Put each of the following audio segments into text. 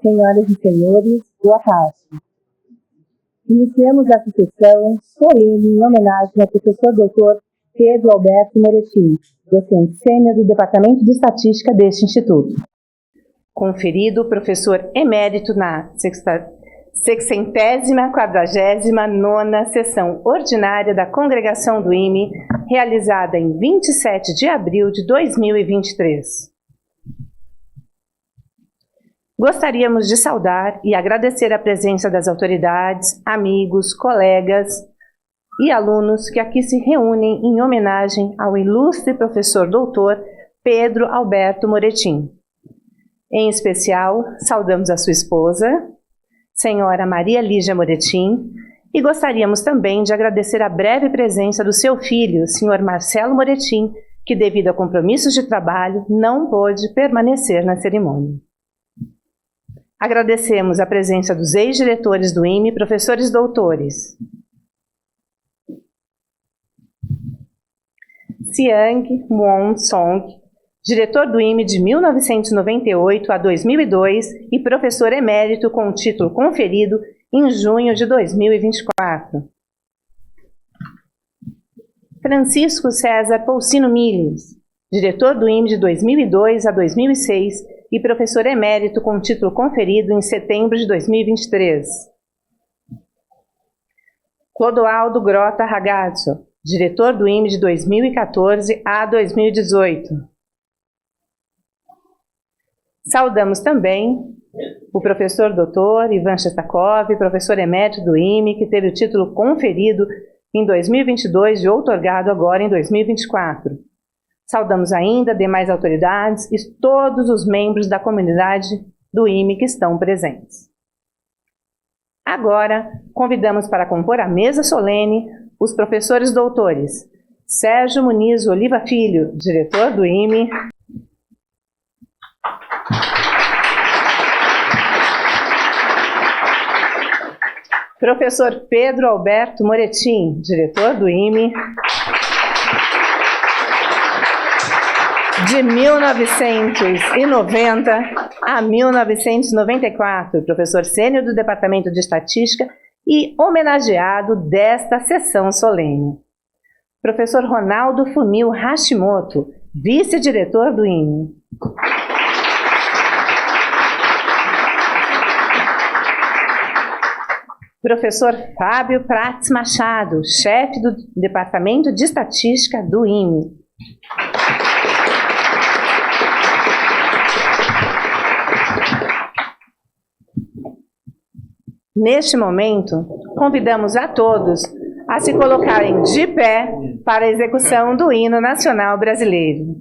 Senhoras e senhores, boa tarde. Iniciamos essa sessão solene em homenagem ao professor Dr. Pedro Alberto Moretim, docente sênior do Departamento de Estatística deste Instituto. Conferido professor emérito na 649ª sessão ordinária da Congregação do IME, realizada em 27 de abril de 2023. Gostaríamos de saudar e agradecer a presença das autoridades, amigos, colegas e alunos que aqui se reúnem em homenagem ao ilustre professor doutor Pedro Alberto Moretim. Em especial, saudamos a sua esposa, senhora Maria Lígia Moretim, e gostaríamos também de agradecer a breve presença do seu filho, senhor Marcelo Moretim, que devido a compromissos de trabalho não pôde permanecer na cerimônia. Agradecemos a presença dos ex-diretores do IME, professores doutores Siang Won Song, diretor do IME de 1998 a 2002 e professor emérito com o título conferido em junho de 2024. Francisco César Poucino Miles, diretor do IME de 2002 a 2006 e professor emérito com título conferido em setembro de 2023. Clodoaldo Grota Ragazzo, diretor do IME de 2014 a 2018. Saudamos também o professor doutor Ivan Shestakov, professor emérito do IME, que teve o título conferido em 2022 e outorgado agora em 2024. Saudamos ainda demais autoridades e todos os membros da comunidade do IME que estão presentes. Agora, convidamos para compor a mesa solene os professores doutores Sérgio Muniz Oliva Filho, diretor do IME, professor Pedro Alberto Moretim, diretor do IME, de 1990 a 1994, professor sênior do Departamento de Estatística e homenageado desta sessão solene. Professor Ronaldo Fumio Hashimoto, vice-diretor do IME. Professor Fábio Prats Machado, chefe do Departamento de Estatística do IME. Neste momento, convidamos a todos a se colocarem de pé para a execução do Hino Nacional Brasileiro.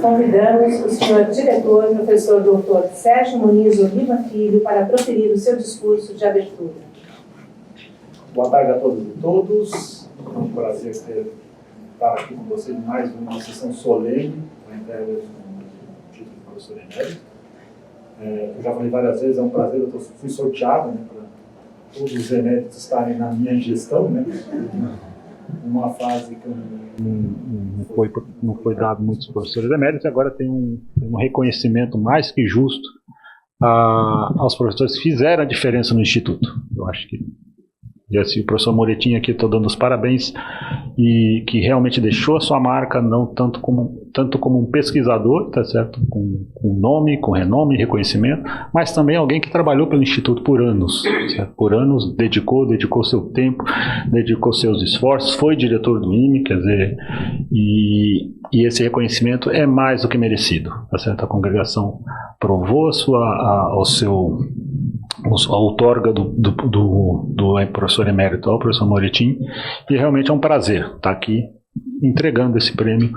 Convidamos o senhor diretor, professor Dr. Sérgio Muniz Oliva Filho, para proferir o seu discurso de abertura. Boa tarde a todas e todos. É um prazer estar aqui com vocês em mais uma sessão solene da entrega do título de professor emérito. Eu já falei várias vezes, é um prazer, eu fui sorteado, né, para todos os eméritos estarem na minha gestão, né? Uma fase que não foi dado muitos professores eméritos, e agora tem um reconhecimento mais que justo aos professores que fizeram a diferença no Instituto. Eu acho que o professor Moretin aqui, estou dando os parabéns, e que realmente deixou a sua marca, não tanto como um pesquisador, tá certo? Com nome, com renome, reconhecimento, mas também alguém que trabalhou pelo Instituto por anos, certo? Por anos, dedicou seu tempo, dedicou seus esforços, foi diretor do IME, quer dizer, e esse reconhecimento é mais do que merecido, tá certo? A congregação provou a outorga do professor emérito ao professor Moretin, e realmente é um prazer estar aqui entregando esse prêmio,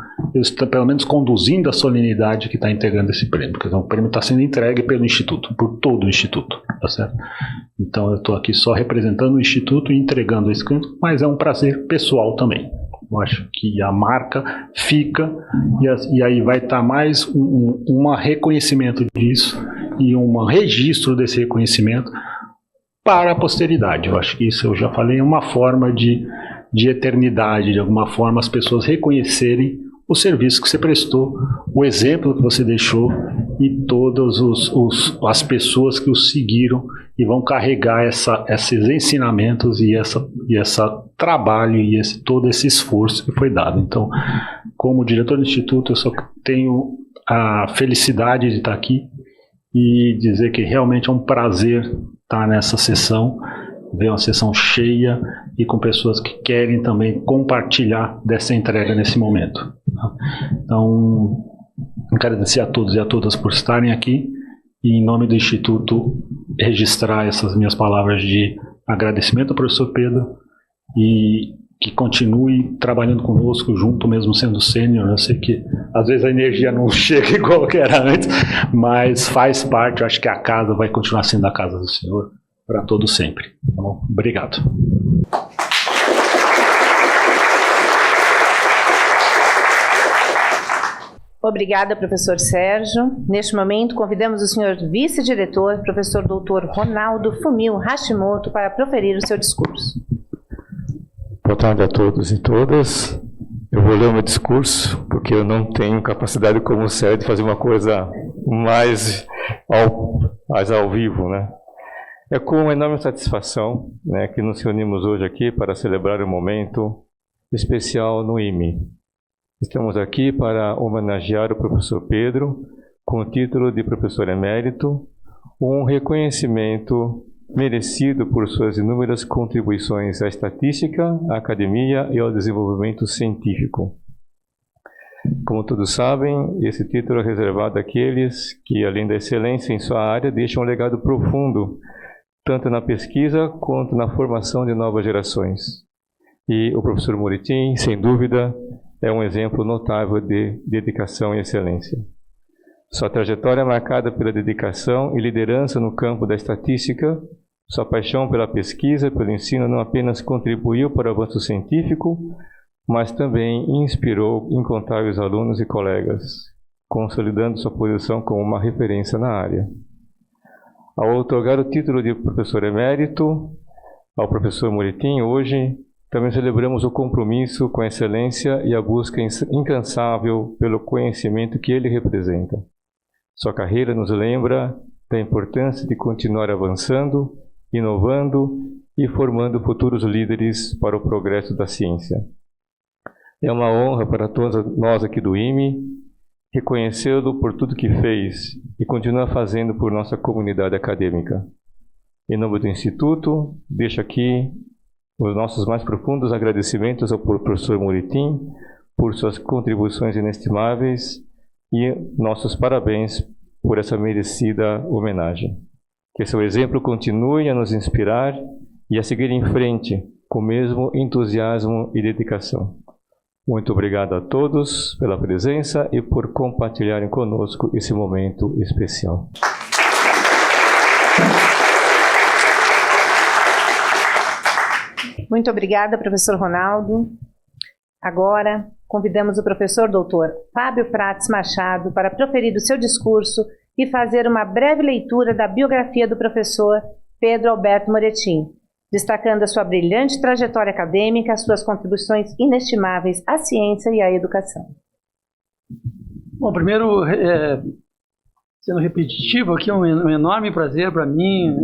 pelo menos conduzindo a solenidade que está entregando esse prêmio, porque o prêmio está sendo entregue pelo Instituto, por todo o Instituto, tá certo? Então eu estou aqui só representando o Instituto e entregando esse canto, mas é um prazer pessoal também. Eu acho que a marca fica, e aí vai estar mais um reconhecimento disso e um registro desse reconhecimento para a posteridade. Eu acho que isso, eu já falei, é uma forma de eternidade, de alguma forma as pessoas reconhecerem o serviço que você prestou, o exemplo que você deixou, e todas as pessoas que o seguiram e vão carregar esses ensinamentos e essa trabalho e todo esse esforço que foi dado. Então, como diretor do Instituto, eu só tenho a felicidade de estar aqui e dizer que realmente é um prazer estar nessa sessão, ver uma sessão cheia e com pessoas que querem também compartilhar dessa entrega nesse momento. Então, eu quero agradecer a todos e a todas por estarem aqui, e em nome do Instituto registrar essas minhas palavras de agradecimento ao professor Pedro, e que continue trabalhando conosco junto, mesmo sendo sênior. Eu sei que às vezes a energia não chega igual que era antes, mas faz parte. Eu acho que a casa vai continuar sendo a casa do Senhor para todos sempre. Tá bom? Obrigado. Obrigada, professor Sérgio. Neste momento, convidamos o senhor vice-diretor, professor Dr. Ronaldo Fumio Hashimoto, para proferir o seu discurso. Boa tarde a todos e todas. Eu vou ler o meu discurso, porque eu não tenho capacidade como o Sérgio de fazer uma coisa mais ao vivo, né? É com uma enorme satisfação, né, que nos reunimos hoje aqui para celebrar um momento especial no IME. Estamos aqui para homenagear o professor Pedro com o título de professor emérito, um reconhecimento merecido por suas inúmeras contribuições à estatística, à academia e ao desenvolvimento científico. Como todos sabem, esse título é reservado àqueles que, além da excelência em sua área, deixam um legado profundo, tanto na pesquisa quanto na formação de novas gerações. E o professor Moretin, sem dúvida, é um exemplo notável de dedicação e excelência. Sua trajetória é marcada pela dedicação e liderança no campo da estatística. Sua paixão pela pesquisa, pelo ensino, não apenas contribuiu para o avanço científico, mas também inspirou incontáveis alunos e colegas, consolidando sua posição como uma referência na área. Ao outorgar o título de professor emérito ao professor Moretin, hoje também celebramos o compromisso com a excelência e a busca incansável pelo conhecimento que ele representa. Sua carreira nos lembra da importância de continuar avançando inovando e formando futuros líderes para o progresso da ciência. É uma honra para todos nós aqui do IME reconhecê-lo por tudo que fez e continua fazendo por nossa comunidade acadêmica. Em nome do Instituto, deixo aqui os nossos mais profundos agradecimentos ao professor Moretin por suas contribuições inestimáveis e nossos parabéns por essa merecida homenagem. Que seu exemplo continue a nos inspirar e a seguir em frente com o mesmo entusiasmo e dedicação. Muito obrigado a todos pela presença e por compartilharem conosco esse momento especial. Muito obrigada, professor Ronaldo. Agora, convidamos o professor doutor Fábio Prates Machado para proferir o seu discurso e fazer uma breve leitura da biografia do professor Pedro Alberto Moretin, destacando a sua brilhante trajetória acadêmica, suas contribuições inestimáveis à ciência e à educação. Bom, primeiro, sendo repetitivo, aqui é um enorme prazer para mim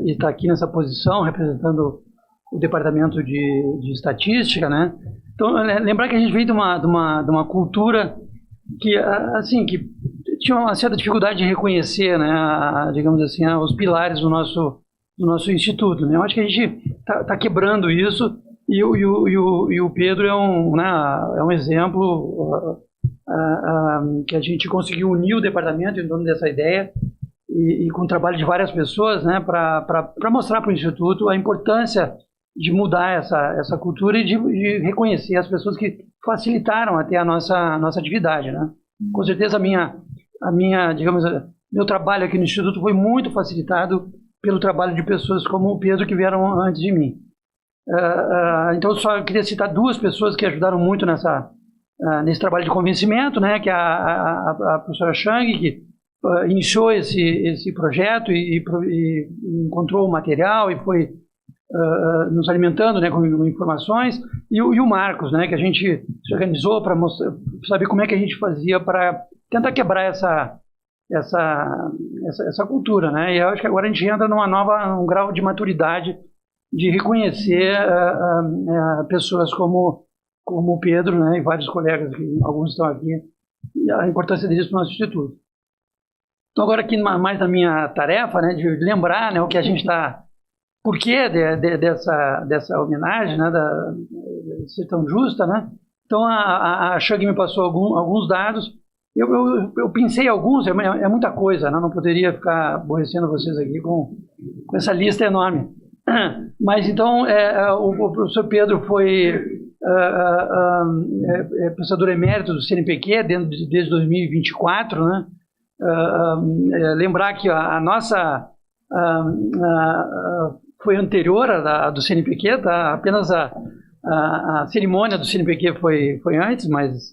estar aqui nessa posição, representando o Departamento de Estatística, né? Então, lembrar que a gente veio de uma cultura que, assim, que tinha uma certa dificuldade de reconhecer, né, digamos assim, os pilares do nosso instituto, né? Eu acho que a gente está quebrando isso e o Pedro é um exemplo que a gente conseguiu unir o departamento em torno dessa ideia e com o trabalho de várias pessoas, né, para mostrar para o instituto a importância de mudar essa cultura e de reconhecer as pessoas que facilitaram até a nossa atividade, né? Com certeza digamos, meu trabalho aqui no instituto foi muito facilitado pelo trabalho de pessoas como o Pedro que vieram antes de mim. Então, eu só queria citar duas pessoas que ajudaram muito nesse trabalho de convencimento, né, que é a professora Chang, que iniciou esse projeto e encontrou o material e foi nos alimentando, né, com informações, e o Marcos, né, que a gente se organizou para saber como é que a gente fazia para tentar quebrar essa cultura, né? E eu acho que agora a gente entra num grau de maturidade de reconhecer pessoas como o Pedro, né, e vários colegas, que alguns estão aqui, e a importância disso no nosso instituto. Então agora aqui mais na minha tarefa, né, de lembrar, né, o que a gente está, por que dessa homenagem, né, de ser tão justa, né? Então a Shug me passou alguns dados. Eu pensei alguns, é muita coisa, né? Não poderia ficar aborrecendo vocês aqui com essa lista enorme. Mas então, o professor Pedro foi professor emérito do CNPq desde 2024, né? Lembrar que a nossa foi anterior à do CNPq, tá? Apenas a cerimônia do CNPq foi antes, mas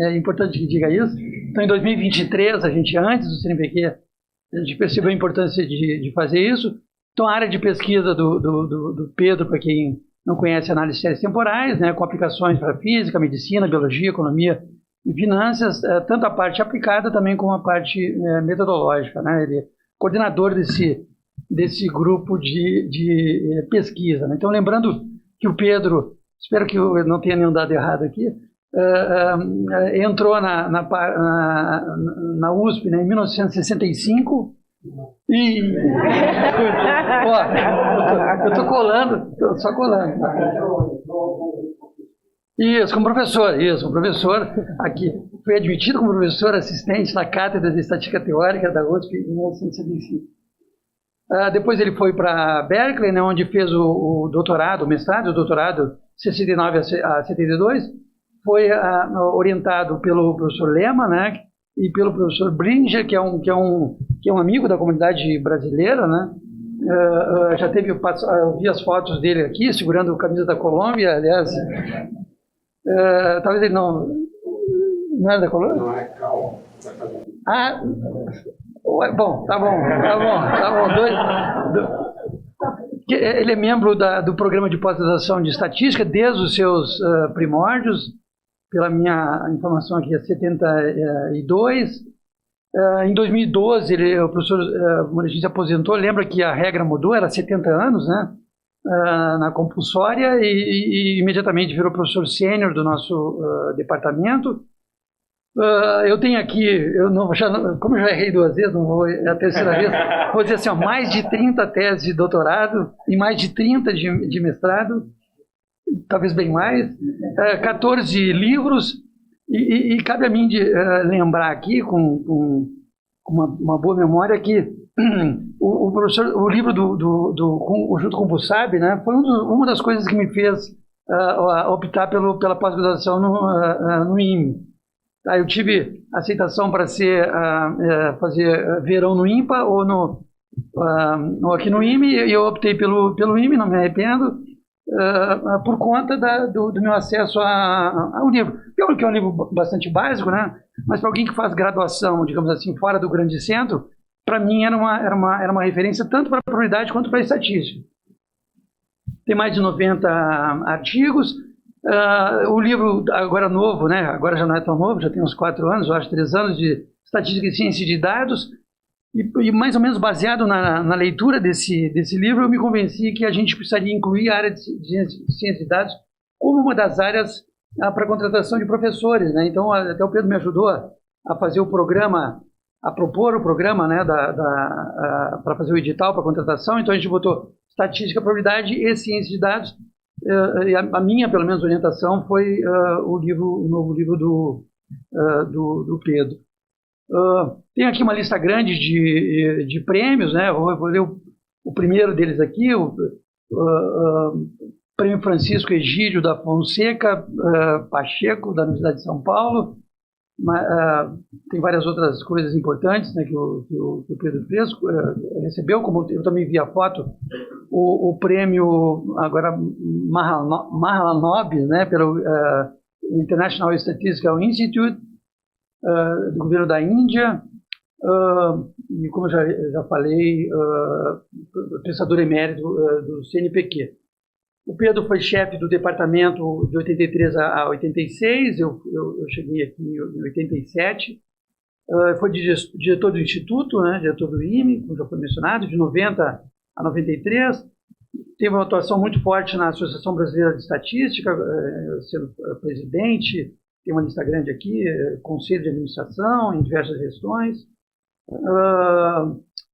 é importante que diga isso. Então, em 2023, antes do CNPq, a gente percebeu a importância de fazer isso. Então, a área de pesquisa do Pedro, para quem não conhece, análise de séries temporais, né, com aplicações para física, medicina, biologia, economia e finanças, tanto a parte aplicada também como a parte metodológica, né? Ele é coordenador desse grupo de pesquisa, né? Então, lembrando que o Pedro, espero que eu não tenha nenhum dado errado aqui, entrou na USP, né, em 1965 e... eu estou colando, só colando. Isso, como professor aqui. Fui admitido como professor assistente na Cátedra de Estatística Teórica da USP em 1965. Depois ele foi para Berkeley, né, onde fez o doutorado, o mestrado e o doutorado, 69 a 72. Foi orientado pelo professor Lema, né, e pelo professor Bringer, que é um amigo da comunidade brasileira, né. Já teve, eu vi as fotos dele aqui, segurando a camisa da Colômbia, aliás. Talvez ele não era da Colômbia? Não, é calma. Bom, tá bom. Ele é membro do programa de pós-graduação de estatística desde os seus primórdios, pela minha informação aqui, é 72. Em 2012, o professor Moretin se aposentou. Lembra que a regra mudou, era 70 anos, né? Na compulsória, e imediatamente virou professor sênior do nosso departamento. Eu tenho aqui, como eu já errei 2 vezes, não vou, é a terceira vez, vou dizer assim, mais de 30 teses de doutorado e mais de 30 de mestrado, talvez bem mais, 14 livros, e cabe a mim lembrar aqui, com uma boa memória, que o livro junto com o Bussab, né, foi uma das coisas que me fez optar pela pós-graduação no IME. Eu tive aceitação para fazer verão no IMPA ou aqui no IME, e eu optei pelo IME, não me arrependo, por conta do meu acesso ao livro. Que é um livro bastante básico, né? Mas para alguém que faz graduação, digamos assim, fora do grande centro, para mim era uma referência tanto para a probabilidade quanto para a estatística. Tem mais de 90 artigos. O livro agora novo, né? Agora já não é tão novo, já tem uns 4 anos, eu acho 3 anos, de estatística e ciência de dados, e mais ou menos baseado na leitura desse livro, eu me convenci que a gente precisaria incluir a área de ciência de dados como uma das áreas para contratação de professores, né? Então até o Pedro me ajudou a fazer o programa, a propor o programa, né, para fazer o edital para contratação. Então a gente botou estatística, probabilidade e ciência de dados. E a minha, pelo menos, orientação foi o novo livro do Pedro. Tem aqui uma lista grande de prêmios, né? Vou ler o primeiro deles aqui, o Prêmio Francisco Egídio da Fonseca Pacheco, da Universidade de São Paulo. Tem várias outras coisas importantes, né, que o Pedro Fresco recebeu, como eu também vi a foto, o prêmio agora Mahalanobis, né, pelo International Statistical Institute do governo da Índia, e como eu já falei, pensador emérito do CNPq. O Pedro foi chefe do departamento de 83 a 86, eu cheguei aqui em 87. Foi diretor do Instituto, né, diretor do IME, como já foi mencionado, de 90 a 93. Teve uma atuação muito forte na Associação Brasileira de Estatística, sendo presidente, tem uma lista grande aqui, conselho de administração, em diversas gestões.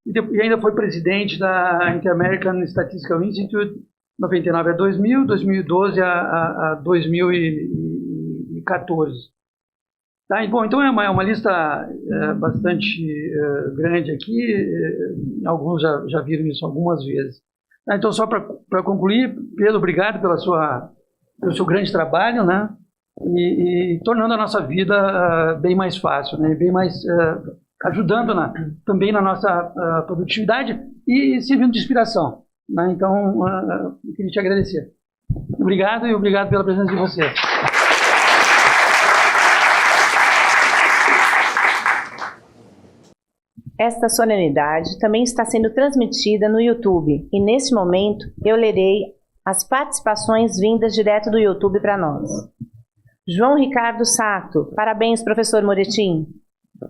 E ainda foi presidente da Inter-American Statistical Institute, 99 a 2000, 2012 a 2014. Tá? Bom, então é uma lista bastante grande aqui, alguns já viram isso algumas vezes. Tá? Então, só para concluir, Pedro, obrigado pelo seu grande trabalho, né? E tornando a nossa vida bem mais fácil, né? Bem mais, ajudando também na nossa produtividade e servindo de inspiração. Né? Então, eu queria te agradecer. Obrigado, e obrigado pela presença de vocês. Esta solenidade também está sendo transmitida no YouTube, e neste momento eu lerei as participações vindas direto do YouTube para nós. João Ricardo Sato, parabéns, professor Moretin.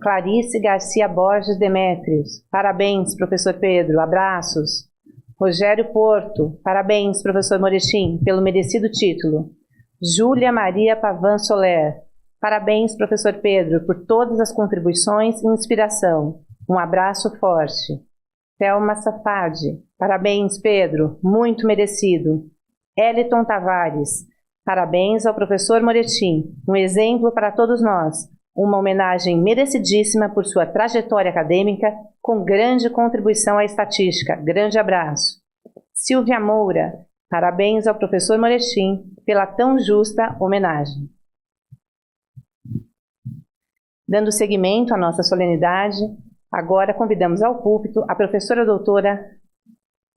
Clarice Garcia Borges Demétrios, parabéns, professor Pedro, abraços. Rogério Porto, parabéns, professor Moretin, pelo merecido título. Júlia Maria Pavan Soler, parabéns, professor Pedro, por todas as contribuições e inspiração. Um abraço forte. Thelma Safadi, parabéns, Pedro, muito merecido. Eliton Tavares, parabéns ao professor Moretin, um exemplo para todos nós, uma homenagem merecidíssima por sua trajetória acadêmica, com grande contribuição à estatística. Grande abraço. Silvia Moura, parabéns ao professor Moretin pela tão justa homenagem. Dando seguimento à nossa solenidade, agora convidamos ao púlpito a professora doutora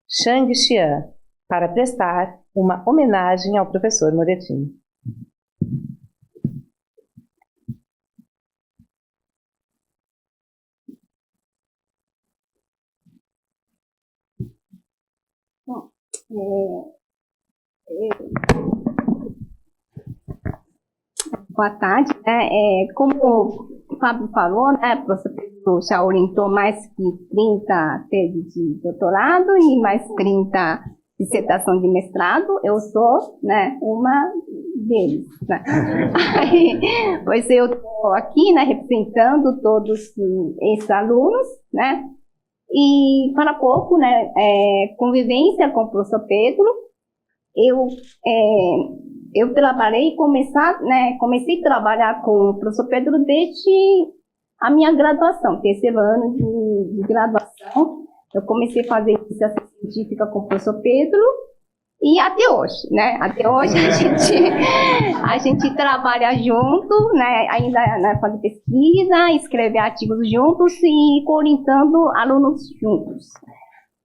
Shang Xian para prestar uma homenagem ao professor Moretin. Boa tarde, né? Como Fábio falou, né, o professor Pedro já orientou mais que 30 teses de doutorado e mais 30 dissertação de mestrado. Eu sou, né, uma deles, né? Aí, pois eu estou aqui, né, representando todos esses alunos, né, e para pouco, né, convivência com o professor Pedro. Eu trabalhei, comecei a trabalhar com o professor Pedro desde a minha graduação, terceiro ano de graduação. Eu comecei a fazer iniciação científica com o professor Pedro e até hoje, né? Até hoje a gente trabalha junto, né? Ainda, né, fazer pesquisa, escrever artigos juntos e orientando alunos juntos.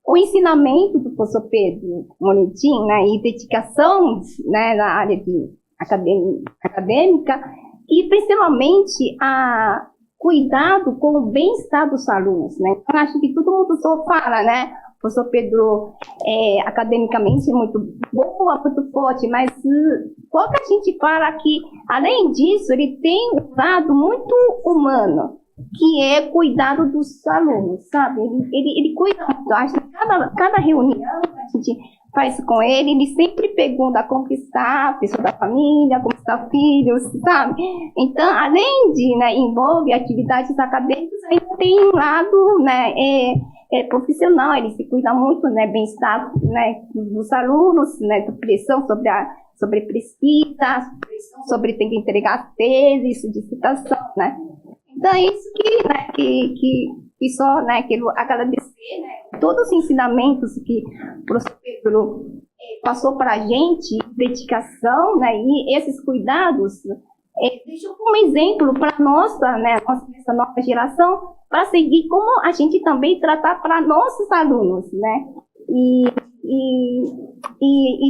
O ensinamento do professor Pedro Moretin, né, e dedicação, né, na área de acadêmica e principalmente a cuidado com o bem-estar dos alunos, né? Então, acho que todo mundo só fala, né? O professor Pedro academicamente muito boa, muito forte, mas pouca gente fala que, além disso, ele tem um lado muito humano, que é cuidado dos alunos, sabe? Ele cuida muito. Acho que cada reunião a gente faz com ele sempre pergunta como está a pessoa da família, como está filhos, sabe? Então, além de, né, envolve atividades acadêmicas, ainda tem um lado, né, profissional. Ele se cuida muito, né, bem-estar, né, dos alunos, né, pressão sobre pesquisa, pressão sobre ter que entregar teses, dissertação, né? Então, é isso que só, né, quero agradecer, né, todos os ensinamentos que o professor Pedro passou para a gente, dedicação, né, e esses cuidados, deixou como exemplo para essa nova geração, para seguir como a gente também tratar para nossos alunos, né, e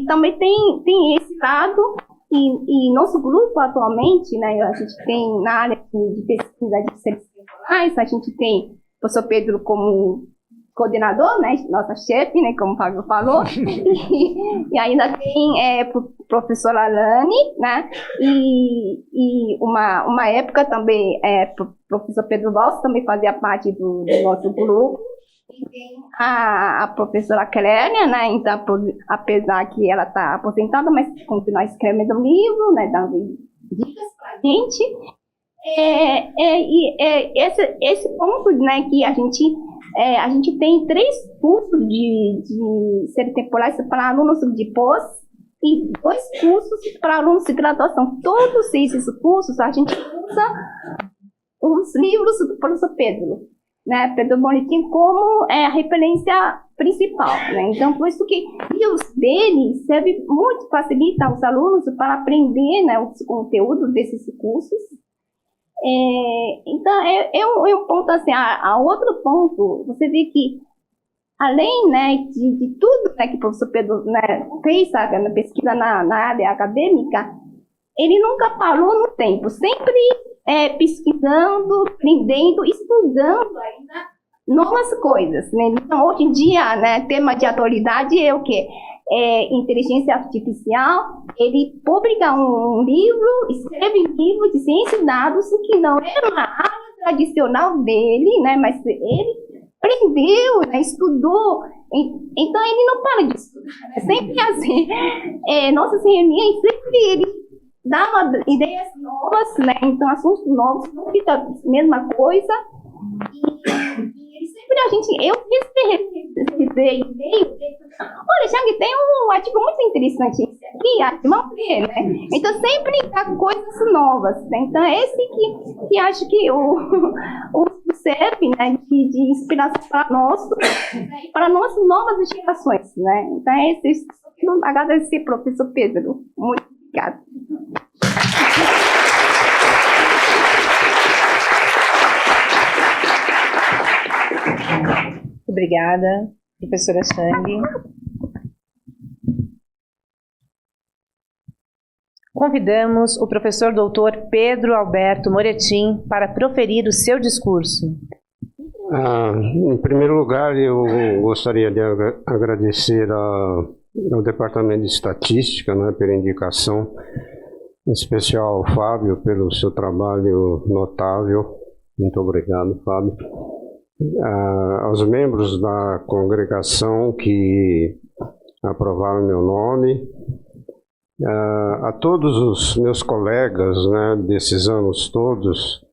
também tem esse lado. E nosso grupo atualmente, né, a gente tem na área de pesquisa de serviços temporais, a gente tem o professor Pedro como coordenador, né, nossa chefe, né, como o Fábio falou, e ainda tem professora Alane, né, e uma época também professor Pedro Valls também fazia parte do nosso grupo. E tem a professora Clélia, né, então, apesar que ela está aposentada, mas continua escrevendo livro, né, dando dicas para a gente. Esse ponto, né, que a gente tem 3 cursos de série temporais para alunos de pós e 2 cursos para alunos de graduação. Todos esses cursos a gente usa os livros do professor Pedro, né, Pedro Moretin como a referência principal, né? Então, por isso que livros dele serve muito, facilita os alunos para aprender, né, os conteúdos desses cursos. Então, é um ponto assim. A outro ponto, você vê que além, né, de tudo, né, que o professor Pedro, né, fez, sabe, na pesquisa na área acadêmica, ele nunca parou no tempo, sempre pesquisando, aprendendo, estudando ainda novas coisas, né? Então, hoje em dia, né, tema de atualidade é o quê? Inteligência artificial. Ele publica um livro, escreve um livro de ciência e dados, que não era uma área tradicional dele, né, mas ele aprendeu, né, estudou. Então, ele não para de estudar, né? Sempre assim, nossas reuniões, sempre ele dava ideias novas, né? Então, assuntos novos, não fica a mesma coisa. E sempre eu recebi e-mail. Olha, Chang, tem um artigo muito interessante aqui, vamos ver, né? Então, sempre dá coisas novas, né? Então, é esse que acho que o serve, né, de inspiração para nós, né, para nossas novas gerações, né? Então, eu quero agradecer, professor Pedro. Muito obrigada. Obrigada, professora Chang. Convidamos o professor doutor Pedro Alberto Moretin para proferir o seu discurso. Em primeiro lugar, eu gostaria de agradecer ao Departamento de Estatística, né, pela indicação, em especial ao Fábio pelo seu trabalho notável Muito obrigado, Fábio. Aos membros da congregação que aprovaram meu nome, a todos os meus colegas, né, desses anos todos,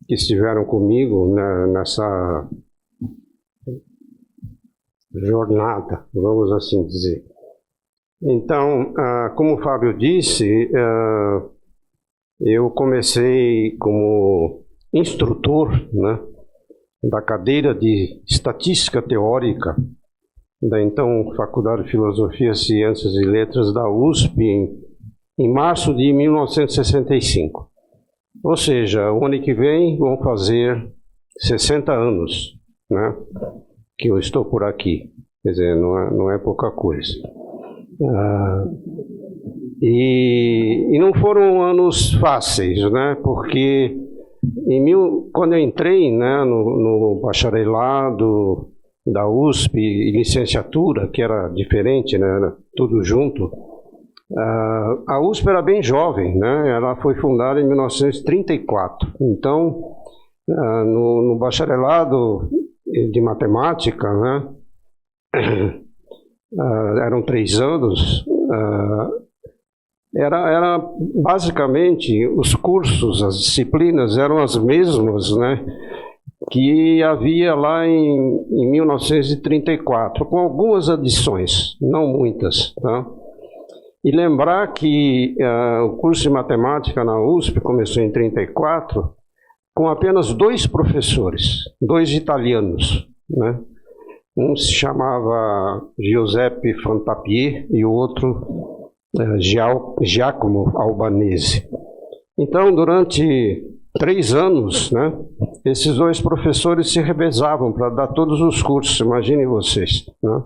que estiveram comigo, né, nessa jornada, vamos assim dizer. Então, como o Fábio disse, eu comecei como instrutor, né, da cadeira de Estatística Teórica da então Faculdade de Filosofia, Ciências e Letras da USP em março de 1965. Ou seja, o ano que vem vão fazer 60 anos, né, que eu estou por aqui. Quer dizer, não é pouca coisa. E não foram anos fáceis, né, porque quando eu entrei, né, no bacharelado da USP e licenciatura, que era diferente, né, era tudo junto, a USP era bem jovem, né, ela foi fundada em 1934. Então, no bacharelado de matemática, né, eram 3 anos, era basicamente os cursos, as disciplinas eram as mesmas, né, que havia lá em 1934, com algumas adições, não muitas, tá? E lembrar que o curso de matemática na USP começou em 1934 com apenas 2 professores, 2 italianos, né? Um se chamava Giuseppe Fantapier e o outro Giacomo Albanese. Então, durante 3 anos, né, esses 2 professores se revezavam para dar todos os cursos, imaginem vocês, né?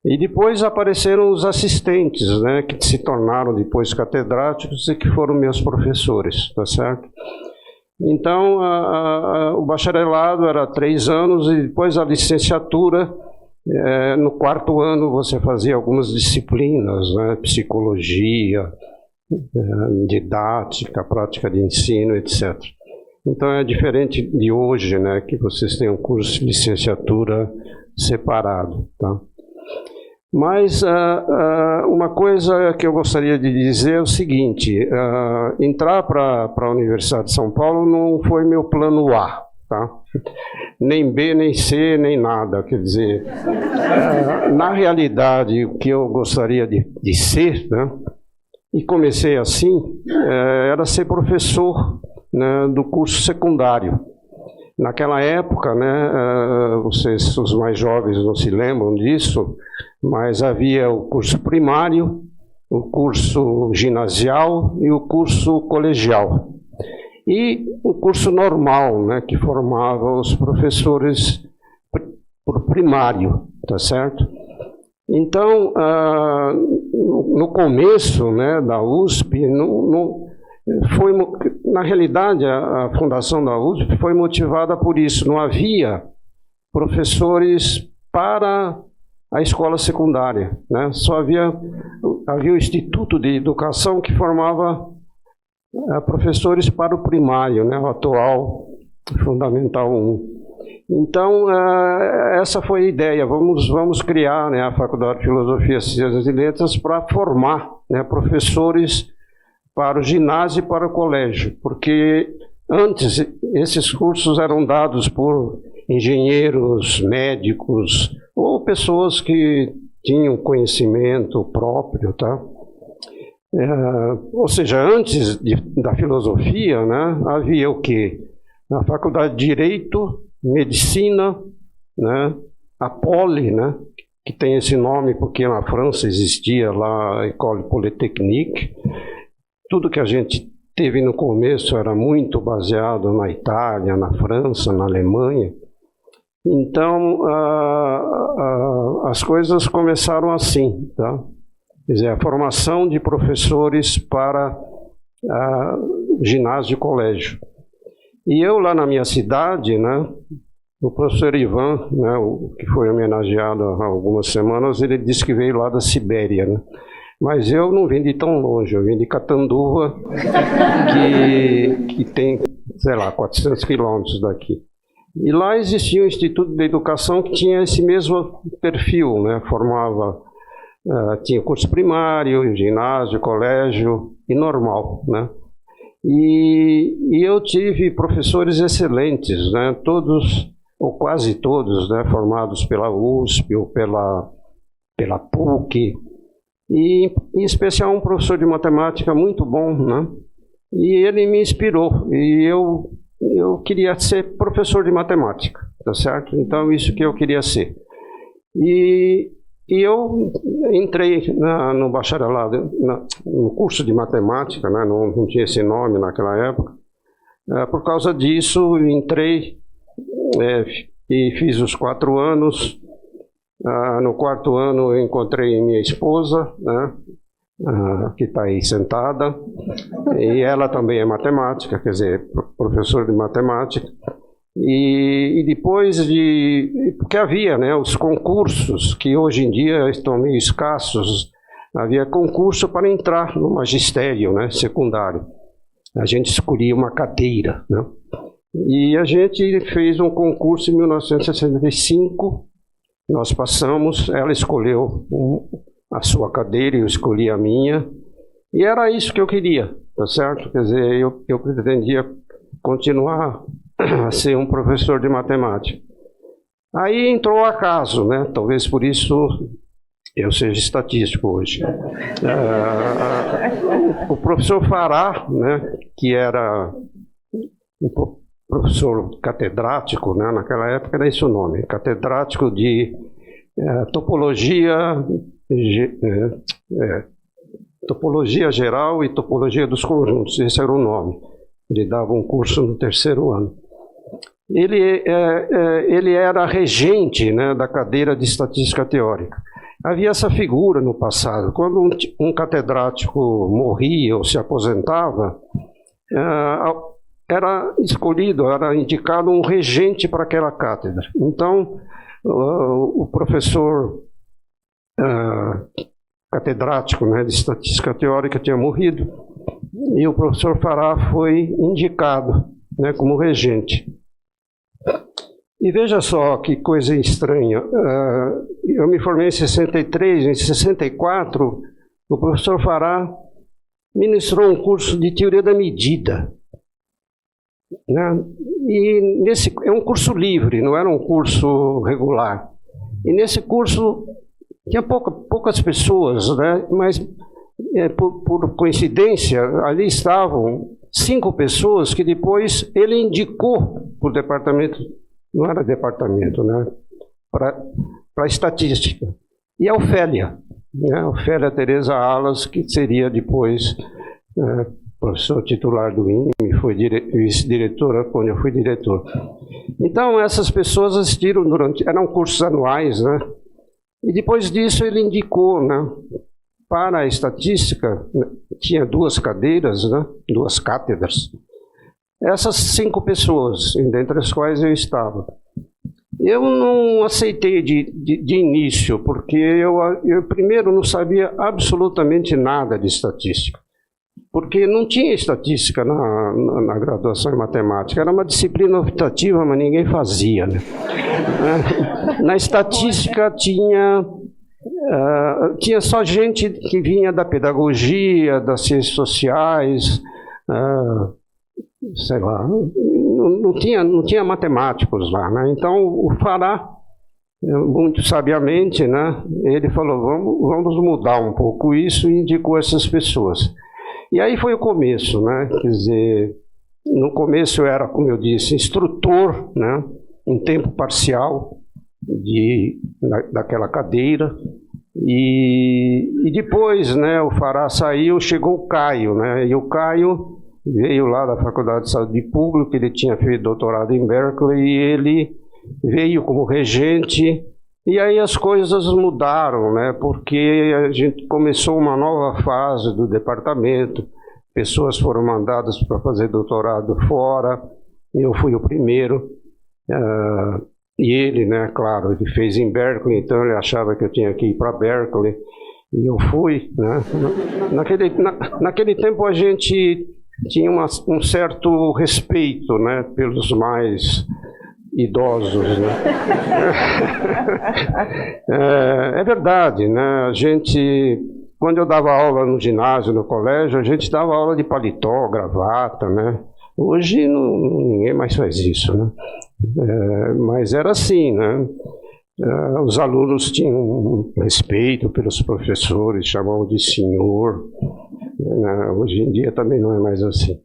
E depois apareceram os assistentes, né, que se tornaram depois catedráticos e que foram meus professores, tá certo? Então, o bacharelado era 3 anos e depois a licenciatura, no 4º ano você fazia algumas disciplinas, né, psicologia, didática, prática de ensino, etc. Então é diferente de hoje, né, que vocês têm um curso de licenciatura separado, tá? Mas uma coisa que eu gostaria de dizer é o seguinte, entrar para a Universidade de São Paulo não foi meu plano A, tá? Nem B, nem C, nem nada, quer dizer, na realidade o que eu gostaria de ser, né, e comecei assim, era ser professor, né, do curso secundário. Naquela época, né, vocês, os mais jovens, não se lembram disso, mas havia o curso primário, o curso ginasial e o curso colegial. E o curso normal, né, que formava os professores por primário, tá certo? Então, no começo, né, da USP, na realidade, a fundação da USP foi motivada por isso. Não havia professores para a escola secundária, né? Só havia o Instituto de Educação que formava professores para o primário, né, o atual Fundamental 1. Então, essa foi a ideia. Vamos criar, né, a Faculdade de Filosofia, Ciências e Letras para formar, né, professores para o ginásio e para o colégio, porque antes esses cursos eram dados por engenheiros, médicos ou pessoas que tinham conhecimento próprio, tá? Ou seja, antes da filosofia, né, havia o quê? A Faculdade de Direito, Medicina, né, a Poli, né, que tem esse nome porque na França existia lá a École Polytechnique. Tudo que a gente teve no começo era muito baseado na Itália, na França, na Alemanha. Então, as coisas começaram assim, tá? Quer dizer, a formação de professores para ginásio e colégio. E eu lá na minha cidade, né, o professor Ivan, né, que foi homenageado há algumas semanas, ele disse que veio lá da Sibéria, né? Mas eu não vim de tão longe, eu vim de Catanduva, que tem, sei lá, 400 quilômetros daqui. E lá existia um Instituto de Educação que tinha esse mesmo perfil, né? Tinha curso primário, ginásio, colégio e normal, né? E eu tive professores excelentes, né? Todos, ou quase todos, né? Formados pela USP ou pela PUC, e em especial um professor de matemática muito bom, né? E ele me inspirou, e eu queria ser professor de matemática, tá certo? Então, isso que eu queria ser. E eu entrei no bacharelado, no curso de matemática, né? Não tinha esse nome naquela época. Por causa disso, entrei e fiz os 4 anos. No 4º ano, eu encontrei minha esposa, né? Que está aí sentada, e ela também é matemática, quer dizer, professor de matemática. E depois porque havia, né, os concursos, que hoje em dia estão meio escassos, havia concurso para entrar no magistério, né, secundário. A gente escolhia uma cadeira, né? E a gente fez um concurso em 1965, nós passamos, ela escolheu a sua cadeira, eu escolhi a minha, e era isso que eu queria, tá certo? Quer dizer, eu pretendia continuar a ser um professor de matemática. Aí entrou o acaso, né? Talvez por isso eu seja estatístico hoje. O professor Fará, né, que era um professor catedrático, né, naquela época era esse o nome, catedrático de topologia geral e topologia dos conjuntos, esse era o nome. Ele dava um curso no 3º ano. Ele era regente, né, da cadeira de estatística teórica. Havia essa figura no passado. Quando um catedrático morria ou se aposentava, era escolhido, era indicado um regente para aquela cátedra. Então, o professor catedrático, né, de estatística teórica tinha morrido, e o professor Fará foi indicado, né, como regente. E veja só que coisa estranha, eu me formei em 63, em 64, o professor Fará ministrou um curso de teoria da medida, né? E é um curso livre, não era um curso regular. E nesse curso tinha poucas pessoas, né? Mas por coincidência ali estavam 5 pessoas que depois ele indicou para o departamento, não era departamento, né? Para estatística. E a Ofélia, né? Ofélia Tereza Alas, que seria depois professor titular do INME, foi vice-diretora quando eu fui diretor. Então, essas pessoas assistiram eram cursos anuais, né? E depois disso ele indicou, né, para a estatística, tinha 2 cadeiras, né, 2 cátedras. Essas 5 pessoas, dentre as quais eu estava. Eu não aceitei de início, porque eu primeiro não sabia absolutamente nada de estatística. Porque não tinha estatística na graduação em matemática. Era uma disciplina optativa, mas ninguém fazia, né? Na estatística tinha só gente que vinha da pedagogia, das ciências sociais, sei lá, não tinha matemáticos lá, né? Então o Fará, muito sabiamente, né, ele falou, vamos mudar um pouco isso, e indicou essas pessoas. E aí foi o começo, né? Quer dizer, no começo eu era, como eu disse, instrutor, né, em tempo parcial daquela cadeira. E depois, né, o Fará saiu, chegou o Caio, né? E o Caio veio lá da Faculdade de Saúde Pública, ele tinha feito doutorado em Berkeley, e ele veio como regente. E aí as coisas mudaram, né? Porque a gente começou uma nova fase do departamento, pessoas foram mandadas para fazer doutorado fora, eu fui o primeiro, e ele, né, claro, ele fez em Berkeley, então ele achava que eu tinha que ir para Berkeley, E eu fui, né? Naquele tempo a gente tinha um certo respeito, né, pelos mais idosos, né? É verdade, né? A gente, quando eu dava aula no ginásio, no colégio, a gente dava aula de paletó, gravata, né? Hoje ninguém mais faz isso, né? Mas era assim, né? Os alunos tinham respeito pelos professores, chamavam de senhor. Hoje em dia também não é mais assim.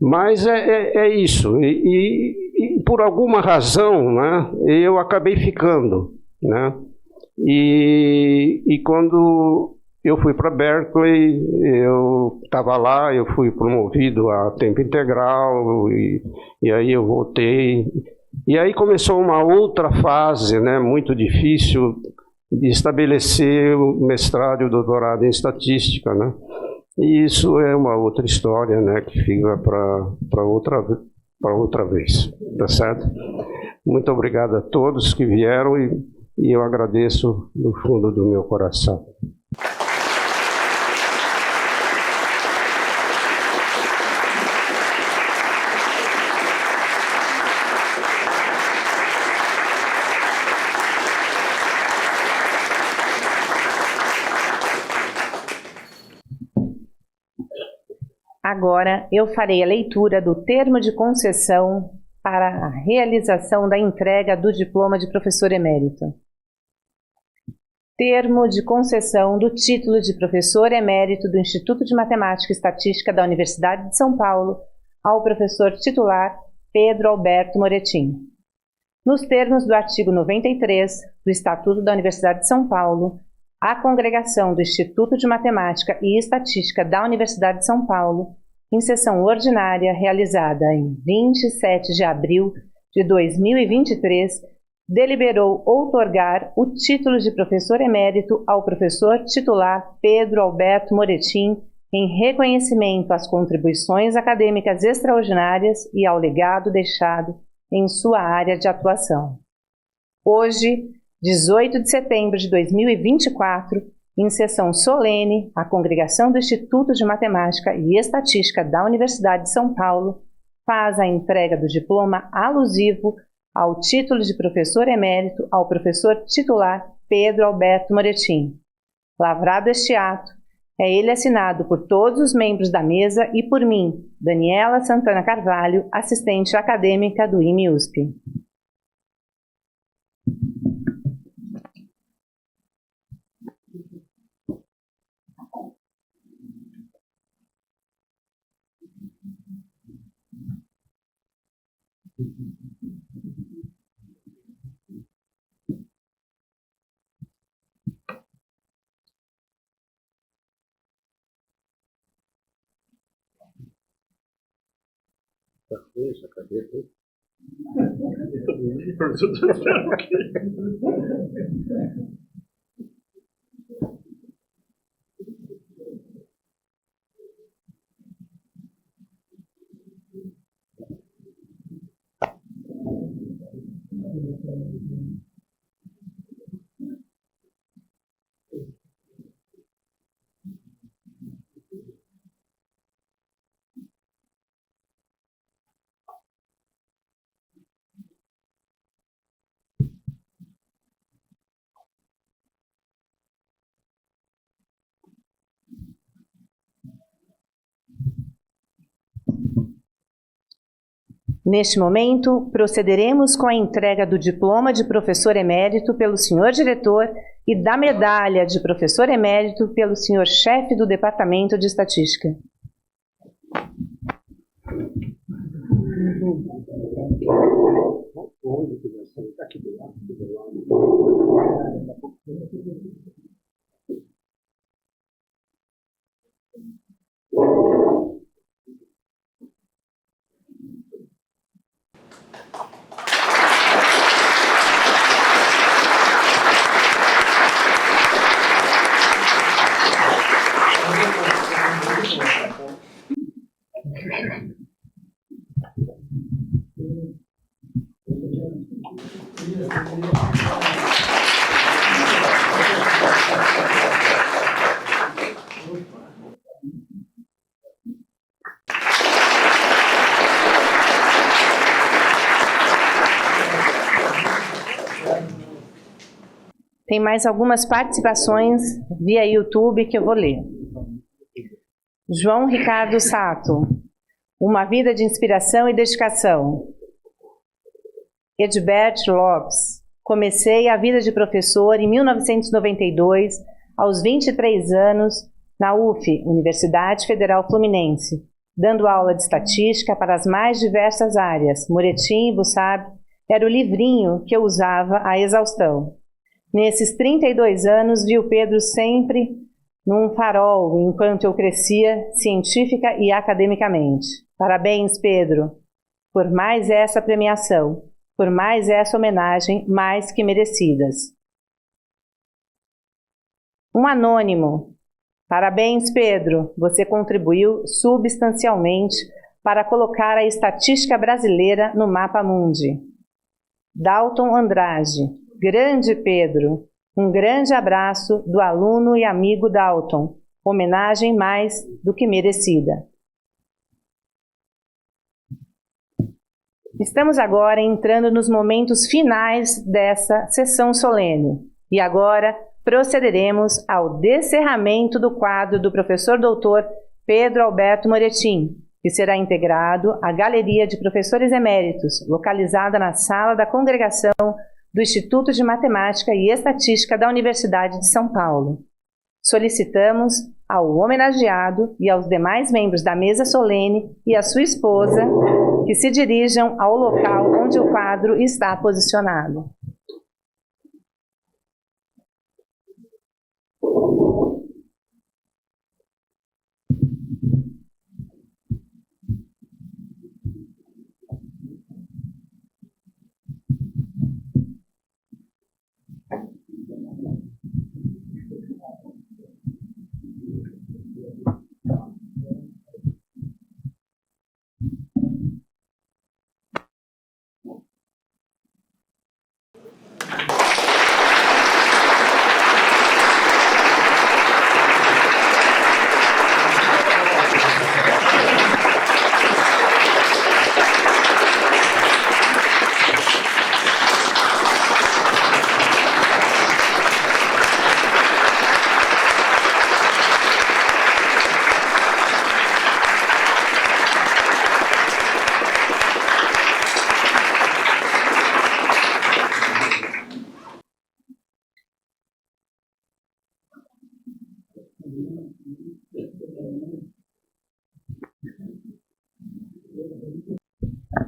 Mas é isso. E por alguma razão, né, eu acabei ficando, né? E quando eu fui para Berkeley, eu estava lá, eu fui promovido a tempo integral, e aí eu voltei. E aí começou uma outra fase, né, muito difícil, de estabelecer o mestrado e o doutorado em estatística, né? E isso é uma outra história, né, que fica para outra vez, tá certo? Muito obrigado a todos que vieram e eu agradeço do fundo do meu coração. Agora eu farei a leitura do termo de concessão para a realização da entrega do diploma de professor emérito. Termo de concessão do título de professor emérito do Instituto de Matemática e Estatística da Universidade de São Paulo ao professor titular Pedro Alberto Moretim. Nos termos do artigo 93 do Estatuto da Universidade de São Paulo, a congregação do Instituto de Matemática e Estatística da Universidade de São Paulo, em sessão ordinária realizada em 27 de abril de 2023, deliberou outorgar o título de professor emérito ao professor titular Pedro Alberto Moretim em reconhecimento às contribuições acadêmicas extraordinárias e ao legado deixado em sua área de atuação. Hoje, 18 de setembro de 2024, em sessão solene, a congregação do Instituto de Matemática e Estatística da Universidade de São Paulo faz a entrega do diploma alusivo ao título de professor emérito ao professor titular Pedro Alberto Moretim. Lavrado este ato, é ele assinado por todos os membros da mesa e por mim, Daniela Santana Carvalho, assistente acadêmica do IME-USP. Neste momento, procederemos com a entrega do diploma de professor emérito pelo senhor diretor e da medalha de professor emérito pelo senhor chefe do Departamento de Estatística. Tem mais algumas participações via YouTube que eu vou ler. João Ricardo Sato, uma vida de inspiração e dedicação. Edbert Lopes, comecei a vida de professor em 1992, aos 23 anos, na UF, Universidade Federal Fluminense, dando aula de estatística para as mais diversas áreas. Moretim e Bussab era o livrinho que eu usava à exaustão. Nesses 32 anos, vi o Pedro sempre num farol, enquanto eu crescia científica e academicamente. Parabéns, Pedro, por mais essa premiação, por mais essa homenagem, mais que merecidas. Um anônimo. Parabéns, Pedro, você contribuiu substancialmente para colocar a estatística brasileira no mapa mundi. Dalton Andrade. Grande Pedro, um grande abraço do aluno e amigo Dalton, homenagem mais do que merecida. Estamos agora entrando nos momentos finais dessa sessão solene e agora procederemos ao descerramento do quadro do professor doutor Pedro Alberto Moretim, que será integrado à Galeria de Professores Eméritos, localizada na Sala da Congregação do Instituto de Matemática e Estatística da Universidade de São Paulo. Solicitamos ao homenageado e aos demais membros da mesa solene e à sua esposa que se dirijam ao local onde o quadro está posicionado.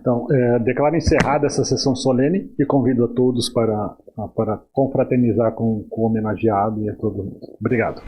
Então, declaro encerrada essa sessão solene e convido a todos para confraternizar com o homenageado e a todo mundo. Obrigado.